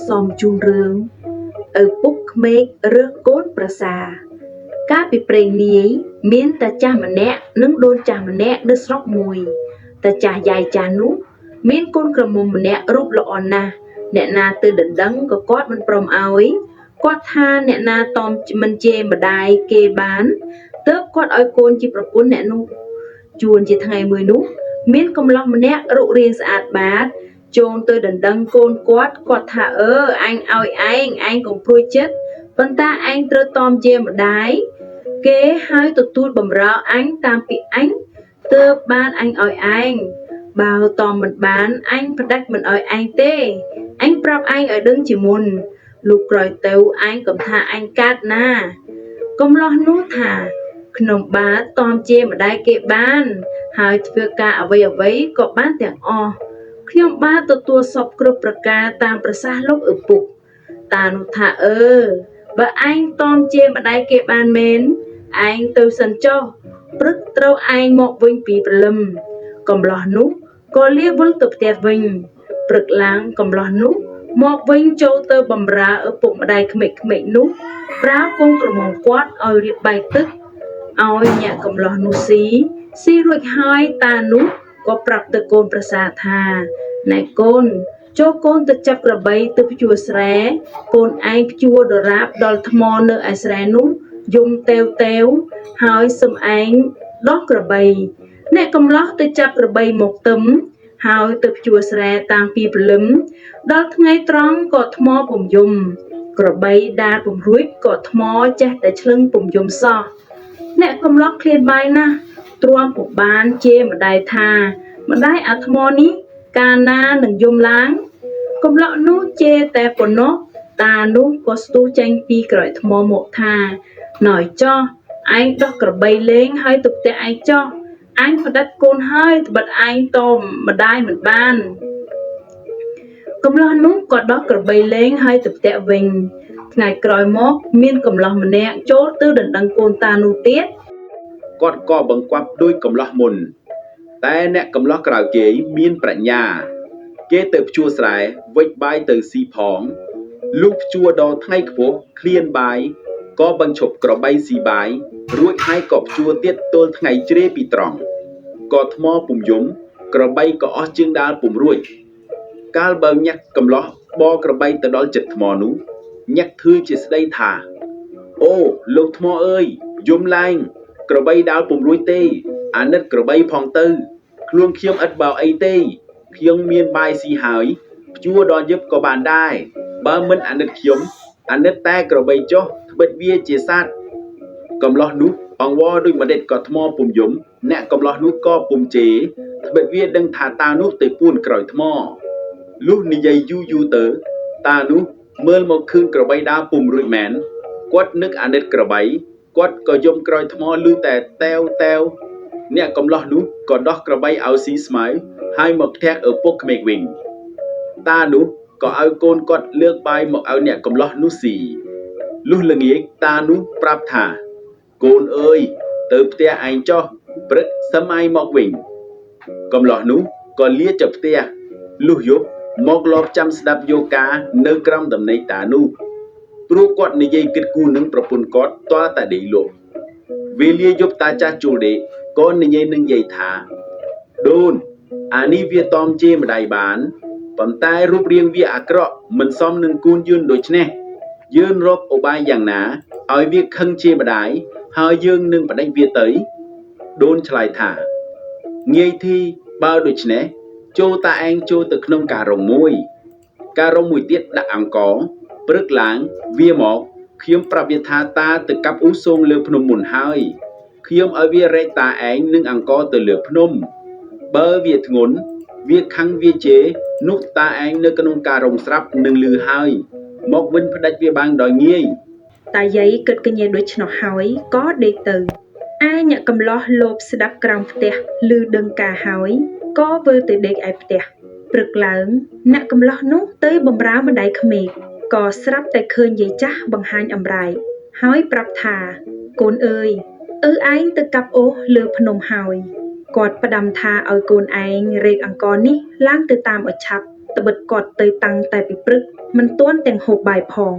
som chun rương ở búc mê rước cốt prasa các bị preng ní miên ta cha mà nẹ nâng đôn cha mà nẹ đứt sóc mùi ta cha dài cha nú miên côn cầm mồm mà nẹ rút lọ na nẹ na từ đỉnh đắng có cót mình prom ao ấy cót tha nẹ na tom mình chê mà đai kê bán tớp cót oi côn chỉ propun nẹ nu chuồn chỉ thằng ngày 10 nú miên công long mà nẹ rụ riêng sạch bát chôn tôi đỉnh đắng côn cót tha anh oi anh cũng phui chết vân ta anh trơ tom chê mà đái kế hai tụt tụt bầm rau anh tam bị anh tơ ban anh ỏi anh bao tòm mình bán anh phải đách mình ỏi anh tê anh prap anh ở đứng chỉ môn lục rồi têu anh cầm tha anh cát na công lo nút thả nồng bá tòm chê mà đai kệ ban hai thưa ca ở vấy có bán tiếng o khi ông ba tụt tua sọc cướp ca tam prasa lúc ở bục ta nút thả và anh tòm chê mà đai kệ ban mến anh từ sân cho bức trâu anh một vinh pì lâm cầm lò nút có lia vững tập tiệt vinh bực láng cầm lò nút một vinh châu tơ bầm ra ở bụng đài khmịch nút ráo cung cầm mỏng quát oi riết bài tức oi nhẹ cầm lò nút xí ruột hai ta nút có prap từ côn prasa tha này côn cho côn từ chập ra bay từ chùa sre côn anh chùa đồ rap đol thmon nơi ai sre nút dùng teo hỏi xâm ánh đót cờ bay nè cầm lót tới chắp cờ bay một tấm hỏi tập chùa sre tam pi plum đót ngay trắng có thmo bùm dùng cờ bay đa bùm ruột có thmo chết để chân bùm dùng so nè cầm lót lên bay na truam bùm ban chê mà đài tha mà đài à thmo ní cana đừng dùng láng cầm lót nú chê tè của nó ta nú có stu tranh pi cởi thmo một tha nói cho anh đọc cờ bay lên hơi tục tệ anh cho anh phải đặt côn hơi bật anh tôm mà đai mình ban cầm lo nút còn đọc cờ bay lên hơi tục tệ vinh ngày còi mốc miên cầm lo mình nè chốt tư đỉnh đăng côn ta nu tiết còn co bằng quặp đôi cầm lo mồnแต่អ្នកកំឡោះក្រៅគេមានប្រាជ្ញាគេទៅភ្ជួរស្រែវិចបាយទៅស៊ីផងលុះភ្ជួរដល់ថ្ងៃខ្ពស់ឃ្លានបាយក៏បញ្ឈប់ក្របីស៊ីបាយរួចហើយក៏ភ្ជួរទៀតទល់ថ្ងៃជ្រេពីត្រង់ក៏ថ្មពុំយំក្របីក៏អស់ជើងដាល់ពុំរួចកាលបើញាក់កំឡោះបក្របីទៅដល់ចិត្តថ្មនោះញាក់ធឿជាស្ដីថាអូលោកថ្មអើយយំឡើងក្របីដាល់ពុំរួចទេអាណិតក្របីផងទៅខ្លួនខ្ញុំឥតបោអីទេខ្ញុំមានបាយស៊ីហើយភ្ជួរដល់យប់ក៏បានដែរបើមិនអាណិតខ្ញុំអាណិតតែក្របីចុះត្បិតវាជាសត្វកំឡោះនោះអង្វរដូចម្ដេចក៏ថ្មពុំយំអ្នកកំឡោះនោះក៏ពុំជេរត្បិតវាដឹងថាតានោះទៅពួនក្រោយថ្មលុះនិយាយយូរទៅតានោះមើលមកឃើញក្របីដើរពុំរួចមែនគាត់នឹកអាណិតក្របីគាត់ក៏យំក្រោយថ្មឮតែតែវអ្នកកំឡោះនោះក៏ដោះក្របីឲ្យស៊ីស្មៅហើយមកផ្ទះឪពុកក្មេកវិញតានោះក៏ឲ្យកូនគាត់លើកបាយមកឲ្យអ្នកកំឡោះនោះស៊ីលុះល្ងាចតានោះប្រាប់ថាកូនអើយទៅផ្ទះឯងចុះព្រឹកសឹមឯងមកវិញកំឡោះនោះក៏លាចផ្ទះលុះយប់មកលបចាំស្ដាប់យោការនៅក្រោមដំណេកតានោះព្រោះគាត់និយាយគិតគូរនឹងប្រពន្ធគាត់តើតែដេកលក់វេលាយប់តាចាស់ជួលដេកក៏និយាយនឹងយាយថាដូនអានេះវាតอมជេរម្ដាយបានប៉ុន្តែរូបរាងវាអាក្រក់មិនសមនឹងគូនយឿនដូច្នេះយើងរកឧបាយយ៉ាងណាឲ្យវាខឹងជេរម្ដាយហើយយើងនឹងបដិញវាទៅដូនឆ្លើយថាងាយធីបើដូច្នេះចូលតាឯងចូលទៅក្នុងការរងមួយទៀតដាក់អង្គរព្រឹកឡើងវាមកខ្ញុំប្រាប់វាថាតាទៅកាប់អ៊ូសូងលើភ្នំមុនហើយខ្ញុំឲ្យវារែកតាឯងនឹងអង្គរទៅលើភ្នំបើវាធ្ងន់វាខឹងវាជេរនោះតាឯងនៅក្នុងការរងស្រាប់នឹងលឺហើយមកវិញផ្ដាច់វាបានដោយងាយតាយាយគិតកញ្ញាដូចឆ្នោះហើយក៏ដេកទៅឯអ្នកកំឡោះលោបស្ដាប់ក្រោមផ្ទះឮដឹងការហើយក៏ធ្វើទៅដេកឯផ្ទះព្រឹកឡើងអ្នកកំឡោះនោះទៅបំរើម្ដាយក្មេកក៏ស្រាប់តែឃើញយាយចាស់បង្ហាញអំរែកហើយប្រាប់ថាកូនអើយឯងទៅកាប់អូសលើភ្នំហើយគាត់ផ្ដាំថាឲ្យកូនឯងរែកអង្គរនេះឡើងទៅតាមឲ្យឆាប់ ត្បិតគាត់ទៅតាំងតែពីព្រឹកមិនទាន់ទាំងហូបបាយផង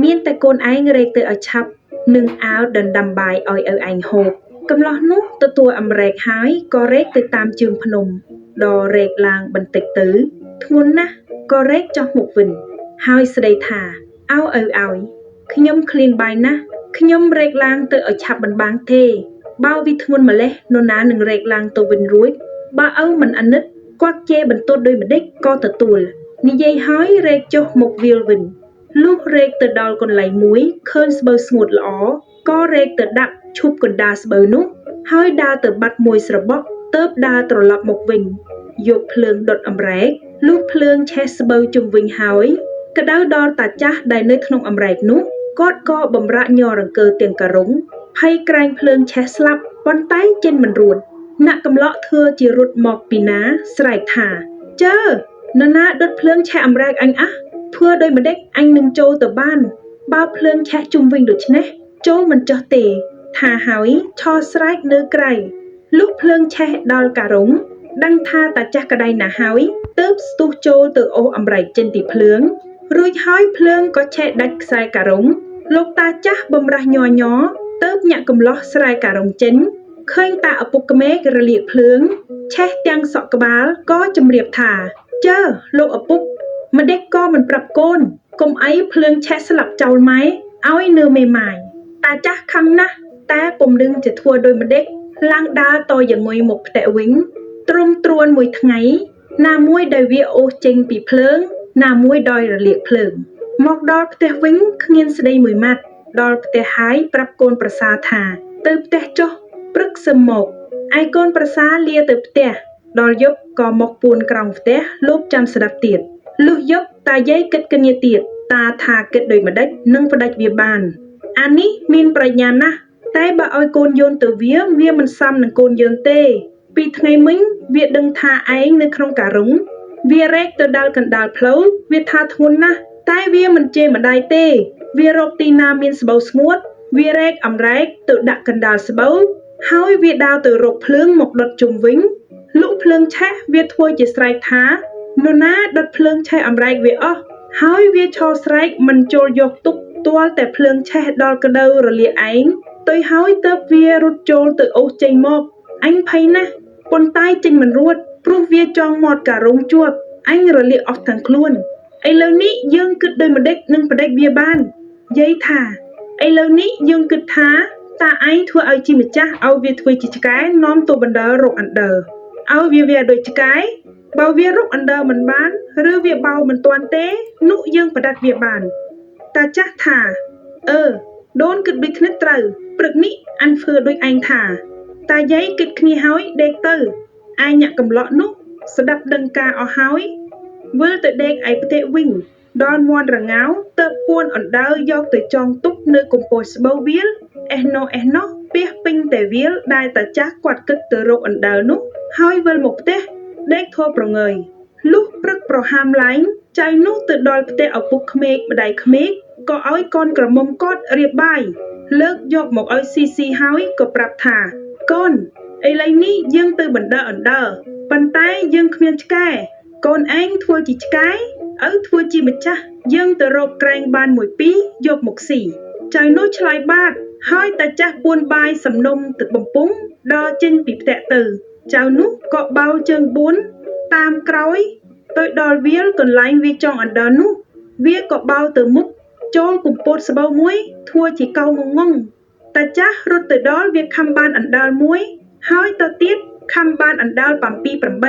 មានតែកូនឯងរែកទៅឲ្យឆាប់នឹងអាវដណ្ដាំបាយឲ្យឪឯងហូបកំឡោះនោះទទួលអំរែកហើយក៏រែកទៅតាមជើងភ្នំដល់រែកឡើងបន្តិចទៅធ្ងន់ណាស់ក៏រែកចុះមកវិញហើយស្ដីថាឲ្យខ្ញុំឃ្លានបាយណាស់ខ្ញុំរែកឡើងទៅឲ្យឆាប់មិនបានទេបើវាធ្ងន់ម្លេះនរណានឹងរែកឡើងទៅវិញរួចបើឪមិនអាណិតគាត់ជេរបន្ទោសដោយម្ដេចក៏ទទួលនិយាយហើយរែកចុះមកវាលវិញលុះរែកទៅដល់កន្លែងមួយឃើញស្បូវស្ងួតល្អក៏រែកទៅដាក់ឈប់កណ្ដាលស្បូវនោះហើយដើរទៅបាត់មួយស្របក់ទើបដើរត្រឡប់មកវិញយកភ្លើងដុតអំរែកលុះភ្លើងឆេះស្បូវជុំវិញហើយក្តៅដល់តាចាស់ដែលនៅក្នុងអំរែកនោះគាត់ក៏បំរាក់ញ័ររង្គើទាំងការុងភ័យក្រែងភ្លើងឆេះស្លាប់ប៉ុន្តែចិនមិនរួចអ្នកកំឡោកធ្វើជារត់មកពីណាស្រែកថាជើនរណាដុតភ្លើងឆេះអំរែកអញធ្វើដោយម្ដេចអញនឹងចូលទៅបានបើភ្លើងឆេះជុំវិញដូច្នេះចូលមិនចុះទេថាហើយឆោស្រែកនៅក្រៅលុះភ្លើងឆេះដល់ការុងដឹងថាតាចាស់ក្ដៃណាស់ហើយទើបស្ទុះចូលទៅអូសអំរែកចេញពីភ្លើងរួចហើយភ្លើងក៏ឆេះដាច់ខ្សែការុងលោកតាចាស់បំរាស់ញ័រទើបញាក់កំឡោះស្រែការុងចេញឃើញតាឪពុកក្មេករលាកភ្លើងឆេះទាំងសក់ក្បាលក៏ជំរាបថាជើលោកឪពុកម្ដេចក៏មិនប្រាប់កូនកុំអីភ្លើងឆេះស្លាប់ចោលម៉ែឲ្យនៅមេម៉ាយតាចាស់ខឹងណាស់តែពុំដឹងជាធ្វើដោយម្ដេចឡើងដើរតយ៉ាងងុយមកផ្ទះវិញទ្រង់ត្រួនមួយថ្ងៃណាមួយដោយវាអូសចេញពីភ្លើងណាមួយដោយរលាកភ្លើងមកដល់ផ្ទះវិញគ្មានស្ដីមួយម៉ាត់ដល់ផ្ទះហើយប្រាប់កូនប្រសាថាទៅផ្ទះចុះព្រឹកសឹមមកឯកូនប្រសាលាទៅផ្ទះដល់យប់ក៏មកពួនក្រោមផ្ទះលោកចាំស្ដាប់ទៀតលុះយប់តាយាយគិតគ្នាទៀតតាថាគិតដោយម្ដេចនឹងផ្ដាច់វាបានអានេះមានប្រាជ្ញាណាស់តែបើឲ្យកូនយោនទៅវាមិនសមនឹងកូនយោនទេពីថ្ងៃមិញវាដឹងថាឯងនៅក្នុងការុងវារែកទៅដល់កណ្ដាលផ្លូវវាថាធ្ងន់ណាស់តែវាមិនជេរម្ដាយទេវារកទីណាមានស្បូវស្ងួតវារែកអំរែកទៅដាក់កណ្ដាលស្បូវហើយវាដើរទៅរកភ្លើងមកដុតជុំវិញលុះភ្លើងឆេះវាធ្វើជាស្រែកថានរណាដុតភ្លើងឆេះអំរែកវាអស់ហើយវាឈរស្រែកមិនចូលយកទុកទាល់តែភ្លើងឆេះដល់ក្តៅរលាកឯងទៅហើយទើបវារត់ចូលទៅអូសចេញមកអញភ័យណាស់ប៉ុន្តែចេញមិនរួចព្រោះវាចង់មាត់ការុងជាប់អញរលាកអស់ទាំងខ្លួនឥឡូវនេះយើងគិតដោយម្ដេចនឹងផ្ដេចវាបានយាយថាឥឡូវនេះយើងគិតថាតាឯងធ្វើឲ្យជាម្ចាស់ឲ្យវាធ្វើជាឆ្កែនាំទៅបណ្ដើររកអណ្ដើឲ្យវាដូចឆ្កែបើវារកអណ្ដើមិនបានឬវាបោមិនទាន់ទេនោះយើងផ្ដាច់វាបានតាចាស់ថាដូនគិតដូចគ្នាត្រូវព្រឹកនេះអញធ្វើដូចឯងថាតាយាយគិតគ្នាហើយដេកទៅឯញាក់កំឡោកនោះស្ដាប់ដឹងការអស់ហើយវិលទៅដេកឯផ្ទះវិញដល់មាន់រងាវទើបពួនអណ្ដើយកទៅចងទុកនៅកំពូលស្បូវវាលអេះណោះពះពេញតែវាលដែលតាចាស់គាត់គិតទៅរកអណ្ដើនោះហើយវិលមកផ្ទះដេកធေါ်ប្រងើយលុះព្រឹកប្រហាមឡើងចៅនោះទៅដល់ផ្ទះឪពុកក្មេកម្ដាយក្មេកក៏ឲ្យកូនក្រមុំគាត់រៀបបាយលើកយកមកឲ្យស៊ីហើយក៏ប្រាប់ថាកូនឥឡូវនេះយើងទៅបណ្ដើរអណ្ដើប៉ុន្តែយើងគ្មានឆ្កែកូនឯងធ្វើជាឆ្កែឪធ្វើជាម្ចាស់យើងទៅរកក្រែងបានមួយពីរយកមកស៊ីចៅនោះឆ្លើយបាតហើយតាចាស់ពួនបាយសំណុំទឹកបំពង់ដល់ចេញពីផ្ទះទៅចៅនោះក៏បោលជើង4តាមក្រោយទៅដល់វាលកន្លែងវាចង់អណ្ដើនោះវាក៏បោលទៅមុខចូលកំពតស្បូវមួយធ្វើជាកោងងតាចាស់រត់ទៅដល់វាខំបានអណ្ដើមួយហើយទៅទៀតខំបានអណ្ដើ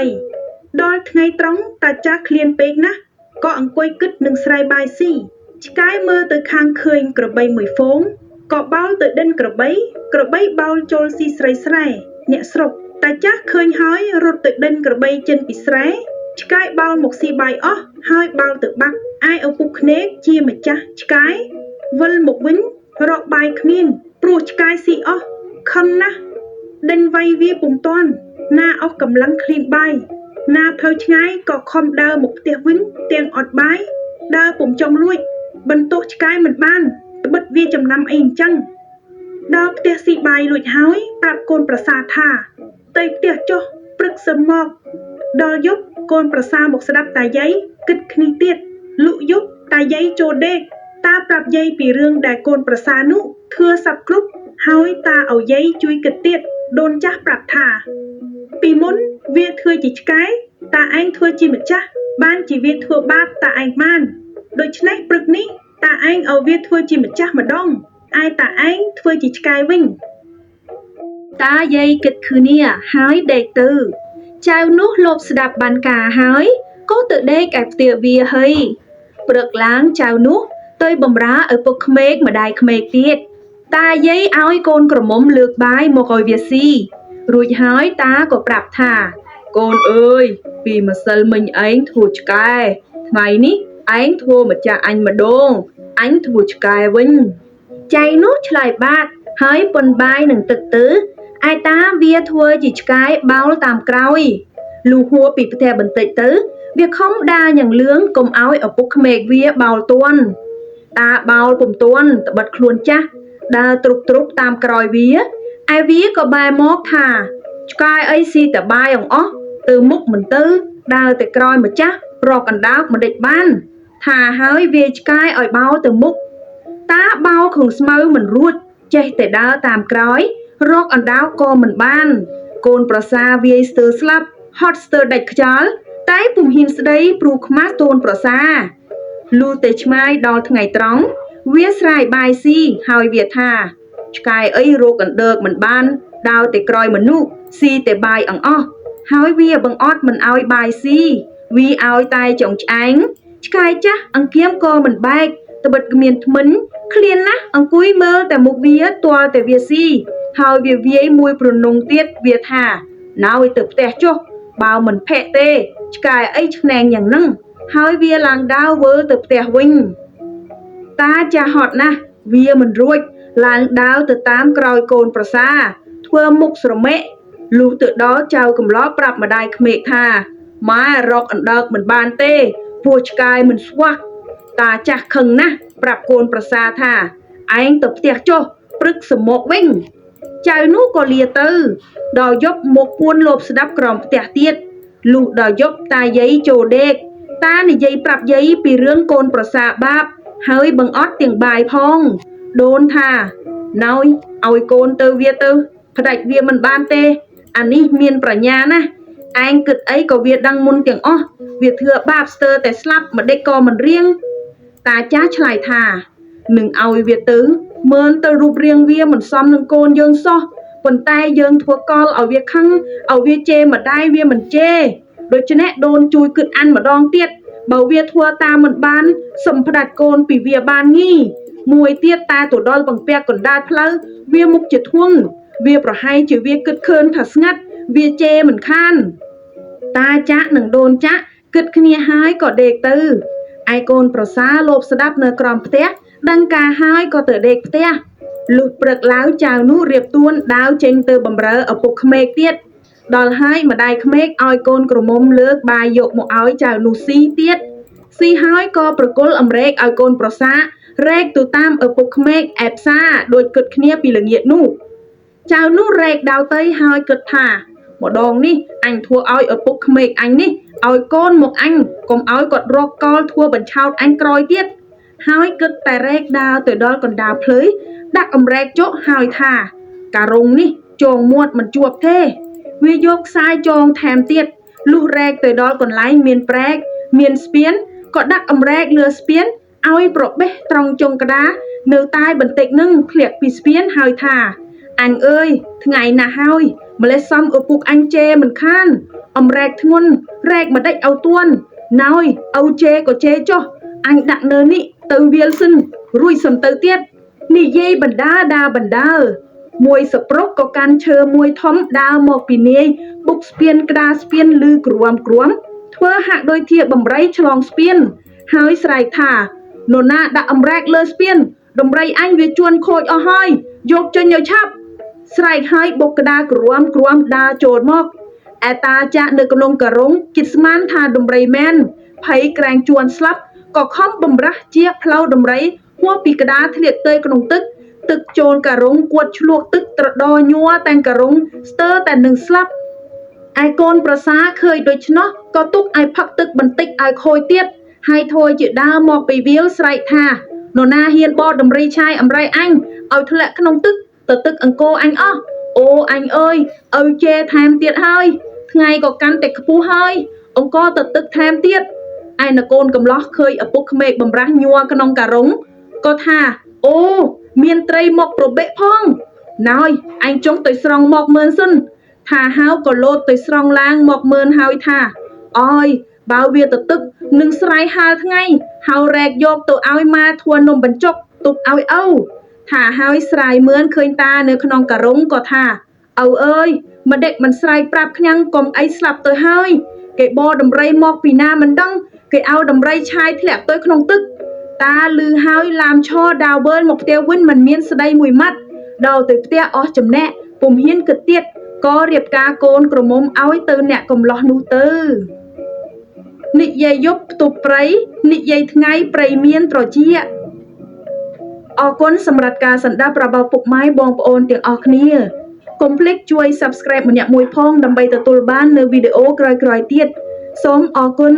7-8ដល់ថ្ងៃត្រង់តាចាស់ឃ្លានពេកណាស់ក៏អង្គុយគិតនឹងស្រែបាយស៊ីឆ្កែមើលទៅខាងឃើញក្របីមួយហ្វូងក៏បោលទៅដិនក្របីបោលចូលស៊ីស្រែអ្នកស្រុកតាចាស់ឃើញហើយរត់ទៅដិនក្របីចេញពីស្រែឆ្កែបោលមកស៊ីបាយអស់ហើយបោលទៅបាក់ឯឪពុកភ្នែកជាម្ចាស់ឆ្កែវិលមកវិញរកបាយគ្មានព្រោះឆ្កែស៊ីអស់ខឹងណាស់ដេញវាយវាពុំទាន់ណាអស់កម្លាំងឃ្លានបាយណាផ្លូវឆ្ងាយក៏ខំដើរមកផ្ទះវិញទាំងអត់បាយដើរពុំចង់លួចបន្ទោសឆ្កែមិនបានត្បិតវាចំណាំអីអញ្ចឹងដល់ផ្ទះស៊ីបាយលួចហើយប្រាប់កូនប្រសាថាទៅផ្ទះចុះព្រឹកសឹមមកដល់យប់ កូនប្រសាមកស្ដាប់តាយាយគិតគ្នាទៀតលុយប់តាយាយចូលដេកតាប្រាប់យាយពីរឿងដែលកូនប្រសានោះធឿសັບគ្រប់ហើយតាឲ្យយាយជួយគិតទៀតដូនចាស់ប្រាប់ថាពីមុនវាធ្វើជាឆ្កែតាឯងធ្វើជាម្ចាស់បានជាវាធ្វើបាបតាឯងបានដូច្នេះព្រឹកនេះតាឯងឲ្យវាធ្វើជាម្ចាស់ម្ដងឯតាឯងធ្វើជាឆ្កែវិញតាយាយគិតគ្នាហើយដេកទៅចៅនោះលបស្ដាប់បានការហើយក៏ទៅដេកឯផ្ទះវាហើយព្រឹកឡើងចៅនោះទៅបម្រើឪពុកក្មេកម្ដាយក្មេកទៀតតាយាយឲ្យកូនក្រមុំលើកបាយមកឲ្យវាស៊ីរួចហើយតាក៏ប្រាប់ថាកូនអើយពីម្សិលមិញឯងធ្វើឆ្កែថ្ងៃនេះឯងធ្វើម្ចាស់អញម្ដងអញធ្វើឆ្កែវិញចៃនោះឆ្លើយបាតហើយប៉ុនបាយនឹងទឹកទៅឯតាវាធ្វើជាឆ្កែបោលតាមក្រោយលុះហួរពីផ្ទះបន្តិចទៅវាខំដើរយ៉ាងលឿងកុំឲ្យឪពុកក្មេកវាបោលទាន់តាបោលពុំទាន់ត្បិតខ្លួនចាស់ដើរទ្រុបតាមក្រោយវាឯវាក៏បែរមកថាឆ្កែអីស៊ីតែបាយអង្អស់ទៅមុខមិនទៅដើរតែក្រោយម្ចាស់រកអណ្ដើកមិនដេចបានថាហើយវាឆ្កែឲ្យបោលទៅមុខតាបោលខឹងស្មៅមិនរួចចេះតែដើរតាមក្រោយរកអណ្ដោកក៏មិនបានកូនប្រសាវាយស្ទើរស្លាប់ហត់ស្ទើរដាច់ខ្យល់តែពុំហ៊ានស្ដីព្រោះខ្មាស់កូនប្រសាលុះតែឆ្មាយដល់ថ្ងៃត្រង់វាស្រាយបាយស៊ីហើយវាថាឆ្កែអីរកអណ្ដើកមិនបានដើរតែក្រោយមនុស្សស៊ីតែបាយអង្អស់ហើយវាបង្អត់មិនឲ្យបាយស៊ីវាឲ្យតែចុងឆ្អែងឆ្កែចាស់អង្គាមក៏មិនបែកត្បិតគ្មានធ្មិនឃ្លានណាស់អង្គុយមើលតែមុខវាទាល់តែវាស៊ីហើយវាវាយមួយប្រនុងទៀតវាថាណោយទៅផ្ទះចុះបើមិនភ័ក្រទេឆ្កែអីឆ្នែងយ៉ាងហ្នឹងហើយវាឡើងដើរវើទៅផ្ទះវិញតាចាស់ហត់ណាស់វាមិនរួចឡើងដើរទៅតាមក្រោយកូនប្រសាធ្វើមុខស្រមេកលុះទៅដល់ចៅកំឡោប្រាប់ម្ដាយក្មេកថាម៉ែរកអណ្ដើកមិនបានទេព្រោះឆ្កែមិនស្វាស់តាចាស់ខឹងណាស់ប្រាប់កូនប្រសាថាឯងទៅផ្ទះចុះព្រឹកសំមកវិញចៅនោះក៏លាទៅដល់យប់មកពួនលបស្ដាប់ក្រោមផ្ទះទៀតលុះដល់យប់តាយាយចូលដេកតានិយាយប្រាប់យាយពីរឿងកូនប្រសាបាបហើយបង្អត់ទាំងបាយផងដូនថាណោយឲ្យកូនទៅវាទៅផ្ដាច់វាមិនបានទេអានេះមានប្រាជ្ញាណាស់ឯងគិតអីក៏វាដឹងមុនទាំងអស់វាធ្វើបាបស្ទើរតែស្លាប់ម្ដេចក៏មិនរៀងតាចាស់ឆ្លើយថានឹងឲ្យវាទៅមើលទៅរូបរាងវាមិនសមនឹងកូនយើងសោះប៉ុន្តែយើងធ្វើកលឲ្យវាខឹងឲ្យវាជេរម្ដាយវាមិនជេរដូច្នេះដូនជួយគិតអានម្ដងទៀតបើវាធ្វើតាមមិនបានសុំផ្ដាច់កូនពីវាបានងីមួយទៀតតាទៅដល់បង្ពាក់កណ្ដាលផ្លូវវាមុខជាធួងវាប្រហែលជាវាគិតឃើញថាស្ងាត់វាជេរមិនខានតាចាក់និងដូនចាក់គិតគ្នាហើយក៏ដេកទៅឯកូនប្រសាលបស្ដាប់នៅក្រោមផ្ទះដឹងការហើយក៏ទៅដេកផ្ទះលុះព្រឹកឡើងចៅនោះរៀបទួនដាវចេញទៅបម្រើឪពុកក្មេកទៀតដល់ហើយម្ដាយក្មេកឲ្យកូនក្រមុំលើកបាយយកមកឲ្យចៅនោះស៊ីទៀតស៊ីហើយក៏ប្រគល់អំរែកឲ្យកូនប្រសារែកទៅតាមឪពុកក្មេកឯផ្សារដូចគិតគ្នាពីល្ងាចនោះចៅនោះរែកដាវទៅហើយគិតថាម្ដងនេះអញធ្វើឲ្យឪពុកក្មេកអញនេះឲ្យកូនមកអញកុំឲ្យគាត់រកកលធ្វើបញ្ឆោតអញក្រោយទៀតហើយគិតតែរែកដាវទៅដល់កណ្ដាលភ្លឺដាក់អំរែកចុះហើយថាការរុងនេះចងមាត់មិនជាប់ទេវាយកខ្សែចងថែមទៀតលុះរែកទៅដល់កន្លែងមានប្រែកមានស្ពានក៏ដាក់អំរែកលើស្ពានឲ្យប្របេះត្រង់ចុងក្តារនៅតែបន្តិចនឹងធ្លាក់ពីស្ពានហើយថាអញអើយថ្ងៃណាស់ហើយម្លេះសំឪពុកអញជេរមិនខានអំរែកធ្ងន់រែកមិនដេចឲ្យទួនណោយឪជេរក៏ជេរចុះអញដាក់នៅនេះទៅវាលសិនរួចសំទៅទៀតនិយាយបណ្ដាដើរបណ្ដើមួយសប្រុសក៏កាន់ឈើមួយធំដើរមកពីនាយបុកស្ពានក្តារស្ពានលឺគ្រាំធ្វើហាក់ដូចជាបំរីឆ្លងស្ពានហើយស្រែកថានរណាដាក់អំរែកលើស្ពានដំរីអញវាជួនខូចអស់ហើយយកចេញឲ្យឆាប់ស្រែកហើយបុកក្តារគ្រាំដើរចូលមកឯតាចាក់នៅក្នុងការុងគិតស្មានថាដំរីមែនភ័យក្រែងជួនស្លាប់ក៏ខំបំរាស់ជាផ្លូវដំរីហួសពីក្តារធ្លាក់ទៅក្នុងទឹកចូលការុងគួតឆ្លក់ទឹកត្រដោញ័រទាំងការុងស្ទើរតែនឹងស្លាប់ឯកូនប្រសាឃើញដូច្នោះ ក៏ទុកឲ្យផឹកទឹកបន្តិចឲ្យខូចទៀតហើយធួយជាដើមមកពីវាលស្រែកថានរណាហ៊ានបោដំរីឆាយអំរៃអញឲ្យធ្លាក់ក្នុងទឹកទៅទឹកអង្គរអញអស់អូអញអើយឲ្យជេរថែមទៀតហើយថ្ងៃក៏កាន់តែខ្ពស់ហើយអង្គរទៅទឹកថែមទៀតឯនគូនកំឡោះឃើញឪពុកក្មេកបំរាស់ញ័រក្នុងការុងក៏ថាអូមានត្រីមកប្របិផងណយអញចង់ទៅស្រង់មកមើលសិនថាហៅក៏លោតទៅស្រង់ឡើងមកមើលហើយថាអើយបើវាទៅទឹកនឹងស្រ័យហាលថ្ងៃហៅរែកយកទៅឲ្យម៉ាធួននំបញ្ចុកទុកឲ្យឪថាហើយស្រ័យមឿនឃើញតានៅក្នុងការុងក៏ថាឪអើយម្ដេចមិនស្រ័យប្រាប់ខ្ញាំងកុំអីស្លាប់ទៅហើយគេបោដំរីមកពីណាមិនដឹងគេឲ្យដំរីឆាយធ្លាក់ទៅក្នុងទឹកតាលឺហើយឡាមឈរដាវវើលមកផ្ទះវិញមិនមានស្ដីមួយម៉ាត់ដល់ទៅផ្ទះអស់ចំណែកពុំហ៊ានគិតទៀតក៏រៀបការកូនក្រមុំឲ្យទៅអ្នកកំឡោះនោះទៅនិយាយយប់ផ្ទប់ព្រៃនិយាយថ្ងៃព្រៃមានត្រជាអរគុណសម្រាប់ការសន្តាប់របស់ពុកម៉ែបងប្អូនទាំងអស់គ្នាកុំភ្លេចជួយ Subscribe ម្នាក់មួយផងដើម្បីទទួលបាននូវវីដេអូក្រោយៗទៀតសូមអរគុណ